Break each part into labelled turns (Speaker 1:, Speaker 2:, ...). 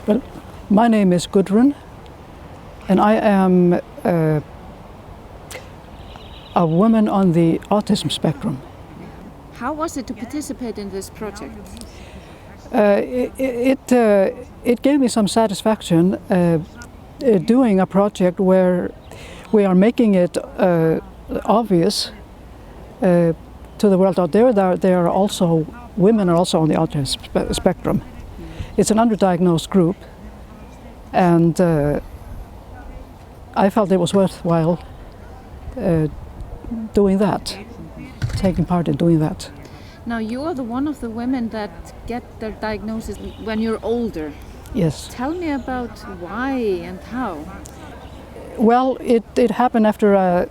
Speaker 1: Well, my name is Gudrun, and I am a woman on the autism spectrum.
Speaker 2: How was it to participate in this project?
Speaker 1: It gave me some satisfaction doing a project where we are making it obvious to the world out there that there are also women are also on the autism spectrum. It's an underdiagnosed group, and I felt it was worthwhile doing that, taking part in doing that.
Speaker 2: Now you are one of the women that get their diagnosis when you're older.
Speaker 1: Yes.
Speaker 2: Tell me about why and how.
Speaker 1: Well, it happened after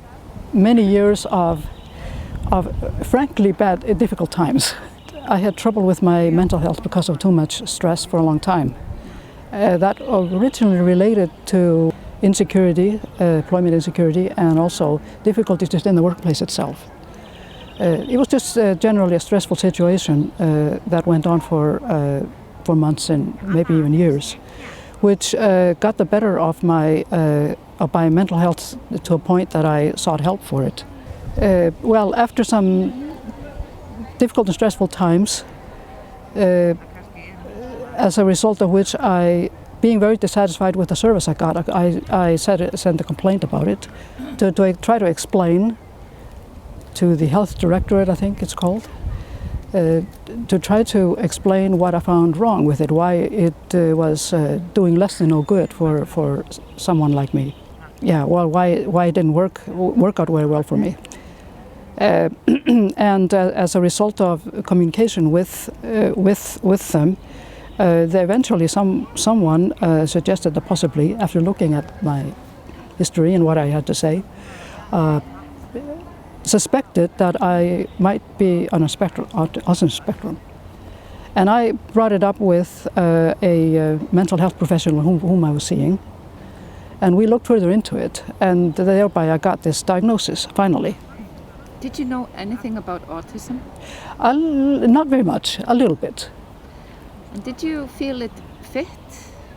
Speaker 1: many years of frankly bad, difficult times. I had trouble with my mental health because of too much stress for a long time. That originally related to insecurity, employment insecurity, and also difficulties just in the workplace itself. It was just generally a stressful situation that went on for months and maybe even years, which got the better of my mental health to a point that I sought help for it. Well, after some difficult and stressful times, as a result of which being very dissatisfied with the service I got, I sent a complaint about it to try to explain to the health directorate, I think it's called, to try to explain what I found wrong with it, why it was doing less than no good for someone like me. Yeah, well, why it didn't work out very well for me. And as a result of communication with them, eventually someone suggested that possibly, after looking at my history and what I had to say, suspected that I might be on a autism spectrum. And I brought it up with a mental health professional whom I was seeing, and we looked further into it, and thereby I got this diagnosis, finally.
Speaker 2: Did you know anything about autism?
Speaker 1: Not very much, a little bit.
Speaker 2: And did you feel it fit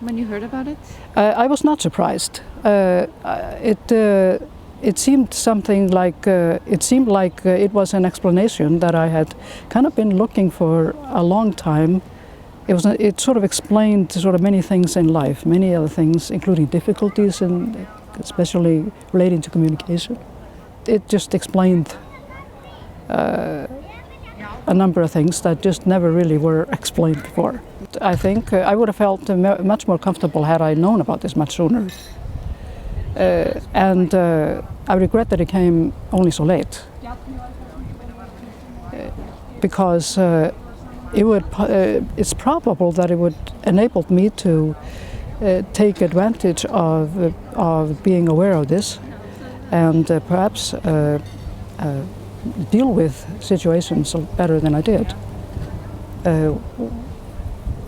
Speaker 2: when you heard about it?
Speaker 1: I was not surprised. It seemed something like it was an explanation that I had kind of been looking for a long time. It sort of explained sort of many things in life, many other things, including difficulties and especially relating to communication. It just explained a number of things that just never really were explained before. I think I would have felt much more comfortable had I known about this much sooner. And I regret that it came only so late, because it's probable that it would enable me to take advantage of being aware of this and perhaps deal with situations better than I did.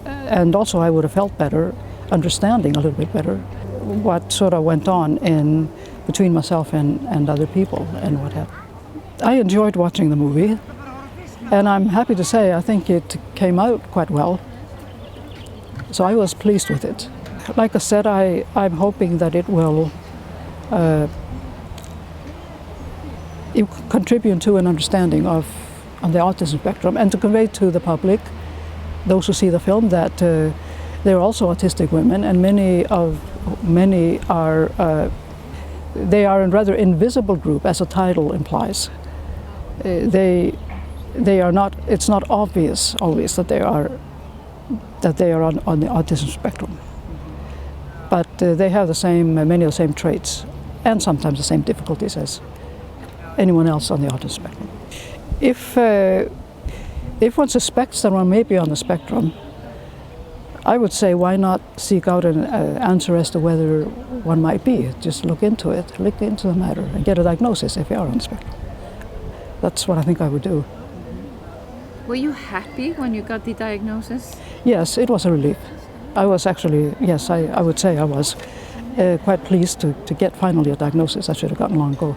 Speaker 1: And also I would have felt better, understanding a little bit better what sort of went on between myself and other people and what happened. I enjoyed watching the movie, and I'm happy to say I think it came out quite well. So I was pleased with it. Like I said, I'm hoping that it will contribute to an understanding of the autism spectrum, and to convey to the public, those who see the film, that there are also autistic women, and many are they are a rather invisible group, as the title implies. They are not. It's not obvious always that they are on the autism spectrum, but they have many of the same traits, and sometimes the same difficulties as anyone else on the autism spectrum. If one suspects that one may be on the spectrum, I would say, why not seek out an answer as to whether one might be? Just look into the matter, and get a diagnosis if you are on the spectrum. That's what I think I would do.
Speaker 2: Were you happy when you got the diagnosis?
Speaker 1: Yes, it was a relief. I was actually, yes, I would say I was quite pleased to get finally a diagnosis I should have gotten long ago.